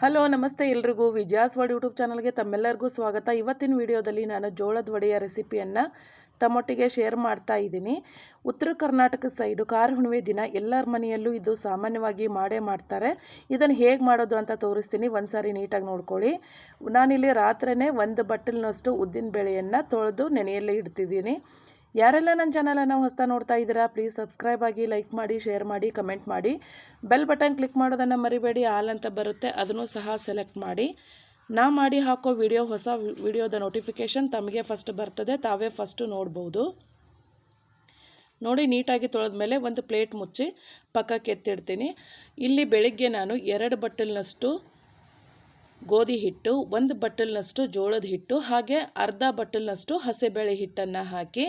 Hello ನಮಸ್ತೆ ಎಲ್ರಿಗೂ ವಿಜಯಾಸ್ word YouTube ಚಾನಲ್ಗೆ ತಮ್ಮೆಲ್ಲರಿಗೂ ಸ್ವಾಗತ. ಇವತ್ತಿನ ವಿಡಿಯೋದಲ್ಲಿ ನಾನು ಜೋಳದ ವಡೆಯ ರೆಸಿಪಿಯನ್ನು ತಮ್ಮೊಟ್ಟಿಗೆ ಶೇರ್ ಮಾಡ್ತಾ ಇದ್ದೀನಿ. ಉತ್ತರ ಕರ್ನಾಟಕ ಸೈಡು ಕಾರ ಹುಣ್ಣಿಮೆ ದಿನ ಎಲ್ಲರ ಮನೆಯಲ್ಲೂ ಇದು ಸಾಮಾನ್ಯವಾಗಿ ಮಾಡೇ ಮಾಡ್ತಾರೆ. ಇದನ್ನು ಹೇಗೆ ಮಾಡೋದು ಅಂತ ತೋರಿಸ್ತೀನಿ, ಒಂದು ಸಾರಿ ನೀಟಾಗಿ ನೋಡ್ಕೊಳ್ಳಿ. ನಾನಿಲ್ಲಿ ರಾತ್ರಿಯೇ ಒಂದು ಬಟ್ಟಲಿನಷ್ಟು ಉದ್ದಿನ ಬೇಳೆಯನ್ನು ತೊಳೆದು ನೆನೆಯಲ್ಲೇ ಇಡ್ತಿದ್ದೀನಿ. ಯಾರೆಲ್ಲ ನನ್ನ ಚಾನಲನ್ನು ಹೊಸ್ತಾ ನೋಡ್ತಾ ಇದ್ದೀರಾ ಪ್ಲೀಸ್ ಸಬ್ಸ್ಕ್ರೈಬ್ ಆಗಿ, ಲೈಕ್ ಮಾಡಿ, ಶೇರ್ ಮಾಡಿ, ಕಮೆಂಟ್ ಮಾಡಿ. ಬೆಲ್ ಬಟನ್ ಕ್ಲಿಕ್ ಮಾಡೋದನ್ನು ಮರಿಬೇಡಿ. ಆಲ್ ಅಂತ ಬರುತ್ತೆ, ಅದನ್ನು ಸಹ ಸೆಲೆಕ್ಟ್ ಮಾಡಿ. ನಾ ಮಾಡಿ ಹಾಕೋ ಹೊಸ ವಿಡಿಯೋದ ನೋಟಿಫಿಕೇಷನ್ ತಮಗೆ ಫಸ್ಟ್ ಬರ್ತದೆ, ತಾವೇ ಫಸ್ಟು ನೋಡ್ಬೋದು. ನೋಡಿ, ನೀಟಾಗಿ ತೊಳೆದ ಮೇಲೆ ಒಂದು ಪ್ಲೇಟ್ ಮುಚ್ಚಿ ಪಕ್ಕಕ್ಕೆ ಎತ್ತಿಡ್ತೀನಿ. ಇಲ್ಲಿ ಬೆಳಿಗ್ಗೆ ನಾನು 2 ಬಟ್ಟಲಿನಷ್ಟು ಗೋಧಿ ಹಿಟ್ಟು, 1 ಬಟ್ಟಲಿನಷ್ಟು ಜೋಳದ ಹಿಟ್ಟು, ಹಾಗೆ ಅರ್ಧ ಬಟ್ಟಲಿನಷ್ಟು ಹಸೆಬೇಳೆ ಹಿಟ್ಟನ್ನು ಹಾಕಿ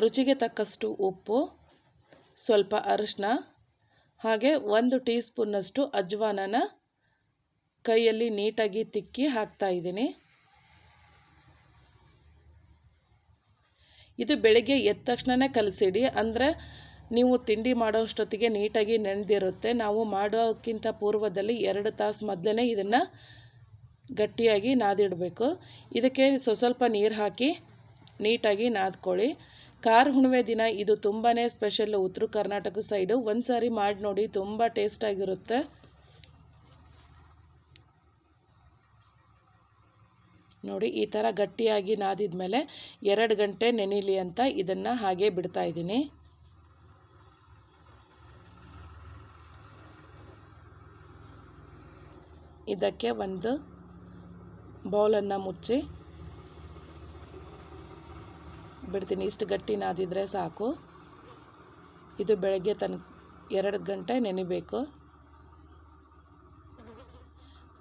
ರುಚಿಗೆ ತಕ್ಕಷ್ಟು ಉಪ್ಪು, ಸ್ವಲ್ಪ ಅರಿಶಿನ, ಹಾಗೆ 1 ಟೀ ಸ್ಪೂನ್ನಷ್ಟು ಅಜ್ವಾನನ ಕೈಯಲ್ಲಿ ನೀಟಾಗಿ ತಿಕ್ಕಿ ಹಾಕ್ತಾ ಇದ್ದೀನಿ. ಇದು ಬೆಳಗ್ಗೆ ಎದ್ದ ತಕ್ಷಣವೇ ಕಲಸಿಡಿ, ಅಂದರೆ ನೀವು ತಿಂಡಿ ಮಾಡೋಷ್ಟೊತ್ತಿಗೆ ನೀಟಾಗಿ ನೆನೆದಿರುತ್ತೆ. ನಾವು ಮಾಡೋಕ್ಕಿಂತ ಪೂರ್ವದಲ್ಲಿ 2 ತಾಸು ಮೊದಲೇ ಇದನ್ನು ಗಟ್ಟಿಯಾಗಿ ನಾದಿಡಬೇಕು. ಇದಕ್ಕೆ ಸ್ವಲ್ಪ ನೀರು ಹಾಕಿ ನೀಟಾಗಿ ನಾದ್ಕೊಳ್ಳಿ. ಕಾರ ಹುಣ್ಣಿಮೆ ದಿನ ಇದು ತುಂಬಾ ಸ್ಪೆಷಲ್ ಉತ್ತರ ಕರ್ನಾಟಕ ಸೈಡು. ಒಂದು ಸಾರಿ ಮಾಡಿ ನೋಡಿ, ತುಂಬ ಟೇಸ್ಟಾಗಿರುತ್ತೆ. ನೋಡಿ, ಈ ಥರ ಗಟ್ಟಿಯಾಗಿ ನಾದಿದ ಮೇಲೆ 2 ಗಂಟೆ ನೆನೆಯಲಿ ಅಂತ ಇದನ್ನು ಹಾಗೆ ಬಿಡ್ತಾ ಇದ್ದೀನಿ. ಇದಕ್ಕೆ ಒಂದು ಬೌಲನ್ನು ಮುಚ್ಚಿ ಬಿಡ್ತೀನಿ. ಇಷ್ಟು ಗಟ್ಟಿ ನಾದಿದ್ರೆ ಸಾಕು. ಇದು ಬೆಳಗ್ಗೆ 2 ಗಂಟೆ ನೆನೆಬೇಕು.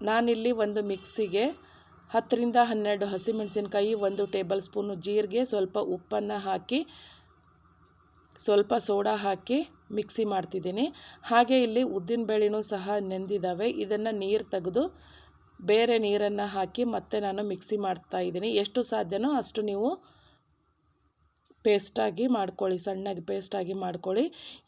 ನಾನಿಲ್ಲಿ ಒಂದು ಮಿಕ್ಸಿಗೆ 10 ರಿಂದ 12 ಹಸಿಮೆಣಸಿನ್ಕಾಯಿ, 1 ಟೇಬಲ್ ಸ್ಪೂನು ಜೀರಿಗೆ, ಸ್ವಲ್ಪ ಉಪ್ಪನ್ನು ಹಾಕಿ, ಸ್ವಲ್ಪ ಸೋಡಾ ಹಾಕಿ ಮಿಕ್ಸಿ ಮಾಡ್ತಿದ್ದೀನಿ. ಹಾಗೆ ಇಲ್ಲಿ ಉದ್ದಿನ ಬೇಳೆನೂ ಸಹ ನೆಂದಿದ್ದಾವೆ. ಇದನ್ನು ನೀರು ತೆಗೆದು ಬೇರೆ ನೀರನ್ನು ಹಾಕಿ ಮತ್ತೆ ನಾನು ಮಿಕ್ಸಿ ಮಾಡ್ತಾ ಇದ್ದೀನಿ. ಎಷ್ಟು ಸಾಧ್ಯನೋ ಅಷ್ಟು ನೀವು ಪೇಸ್ಟಾಗಿ ಮಾಡ್ಕೊಳ್ಳಿ, ಸಣ್ಣಗೆ ಪೇಸ್ಟಾಗಿ ಮಾಡ್ಕೊಳ್ಳಿ.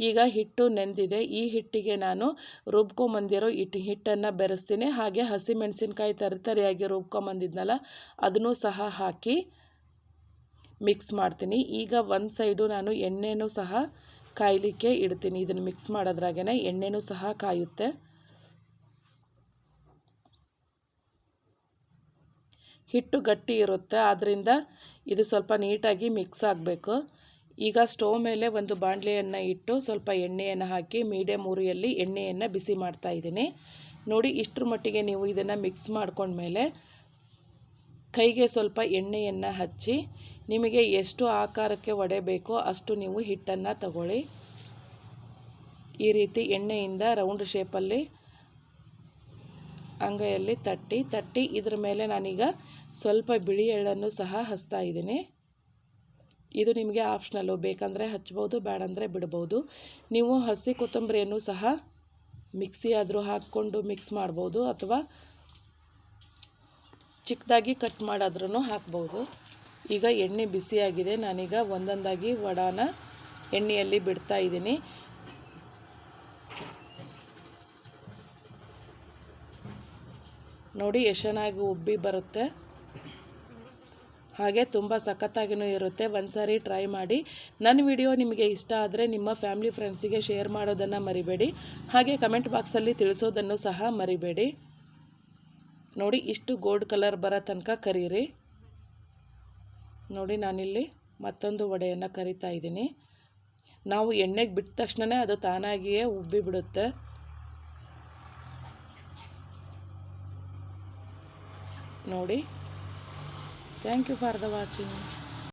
ಈಗ ಹಿಟ್ಟು ನೆಂದಿದೆ. ಈ ಹಿಟ್ಟಿಗೆ ನಾನು ರುಬ್ಕೊಂಬಂದಿರೋ ಹಿಟ್ಟನ್ನು ಬೆರೆಸ್ತೀನಿ. ಹಾಗೆ ಹಸಿಮೆಣಸಿನ್ಕಾಯಿ ತರಿಯಾಗಿ ರುಬ್ಕೊಂಬಂದಿದ್ನಲ್ಲ ಅದನ್ನು ಸಹ ಹಾಕಿ ಮಿಕ್ಸ್ ಮಾಡ್ತೀನಿ. ಈಗ ಒಂದು ಸೈಡು ನಾನು ಎಣ್ಣೆನೂ ಸಹ ಕಾಯಲಿಕ್ಕೆ ಇಡ್ತೀನಿ. ಇದನ್ನು ಮಿಕ್ಸ್ ಮಾಡೋದ್ರಾಗೇ ಎಣ್ಣೆನೂ ಸಹ ಕಾಯುತ್ತೆ. ಹಿಟ್ಟು ಗಟ್ಟಿ ಇರುತ್ತೆ, ಆದ್ದರಿಂದ ಇದು ಸ್ವಲ್ಪ ನೀಟಾಗಿ ಮಿಕ್ಸ್ ಆಗಬೇಕು. ಈಗ ಸ್ಟವ್ ಮೇಲೆ ಒಂದು ಬಾಣಲೆಯನ್ನು ಇಟ್ಟು ಸ್ವಲ್ಪ ಎಣ್ಣೆಯನ್ನು ಹಾಕಿ ಮೀಡಿಯಮ್ ಉರಿಯಲ್ಲಿ ಎಣ್ಣೆಯನ್ನು ಬಿಸಿ ಮಾಡ್ತಾ ಇದ್ದೀನಿ. ನೋಡಿ, ಇಷ್ಟರ ಮಟ್ಟಿಗೆ ನೀವು ಇದನ್ನು ಮಿಕ್ಸ್ ಮಾಡ್ಕೊಂಡ್ಮೇಲೆ ಕೈಗೆ ಸ್ವಲ್ಪ ಎಣ್ಣೆಯನ್ನು ಹಚ್ಚಿ ನಿಮಗೆ ಎಷ್ಟು ಆಕಾರಕ್ಕೆ ವಡೆ ಬೇಕೋ ಅಷ್ಟು ನೀವು ಹಿಟ್ಟನ್ನು ತಗೊಳ್ಳಿ. ಈ ರೀತಿ ಎಣ್ಣೆಯಿಂದ ರೌಂಡ್ ಶೇಪಲ್ಲಿ ಅಂಗೈಯಲ್ಲಿ ತಟ್ಟಿ ಇದ್ರ ಮೇಲೆ ನಾನೀಗ ಸ್ವಲ್ಪ ಬಿಳಿ ಎಳ್ಳನ್ನು ಸಹ ಹಚ್ತಾ ಇದ್ದೀನಿ. ಇದು ನಿಮಗೆ ಆಪ್ಷನಲ್ಲು, ಬೇಕಂದರೆ ಹಚ್ಬೋದು, ಬೇಡಂದರೆ ಬಿಡ್ಬೋದು. ನೀವು ಹಸಿ ಕೊತ್ತಂಬರಿಯನ್ನು ಸಹ ಮಿಕ್ಸಿ ಆದರೂ ಹಾಕ್ಕೊಂಡು ಮಿಕ್ಸ್ ಮಾಡ್ಬೋದು, ಅಥವಾ ಚಿಕ್ಕದಾಗಿ ಕಟ್ ಮಾಡಾದ್ರೂ ಹಾಕ್ಬೋದು. ಈಗ ಎಣ್ಣೆ ಬಿಸಿಯಾಗಿದೆ. ನಾನೀಗ ಒಂದೊಂದಾಗಿ ವಡಾನ ಎಣ್ಣೆಯಲ್ಲಿ ಬಿಡ್ತಾ ಇದ್ದೀನಿ. ನೋಡಿ, ಎಷ್ಟು ಚೆನ್ನಾಗಿ ಉಬ್ಬಿ ಬರುತ್ತೆ, ಹಾಗೆ ತುಂಬ ಸಖತ್ತಾಗಿಯೂ ಇರುತ್ತೆ. ಒಂದು ಸಾರಿ ಟ್ರೈ ಮಾಡಿ. ನನ್ನ ವಿಡಿಯೋ ನಿಮಗೆ ಇಷ್ಟ ಆದರೆ ನಿಮ್ಮ ಫ್ಯಾಮಿಲಿ ಫ್ರೆಂಡ್ಸಿಗೆ ಶೇರ್ ಮಾಡೋದನ್ನು ಮರಿಬೇಡಿ. ಹಾಗೆ ಕಮೆಂಟ್ ಬಾಕ್ಸಲ್ಲಿ ತಿಳಿಸೋದನ್ನು ಸಹ ಮರಿಬೇಡಿ. ನೋಡಿ, ಇಷ್ಟು ಗೋಲ್ಡ್ ಕಲರ್ ಬರೋ ತನಕ ಕರೀರಿ. ನೋಡಿ, ನಾನಿಲ್ಲಿ ಮತ್ತೊಂದು ವಡೆಯನ್ನು ಕರಿತಾ ಇದ್ದೀನಿ. ನಾವು ಎಣ್ಣೆಗೆ ಬಿಟ್ಟ ತಕ್ಷಣವೇ ಅದು ತಾನಾಗಿಯೇ ಉಬ್ಬಿ ಬಿಡುತ್ತೆ. ನೋಡಿ, thank you for the watching.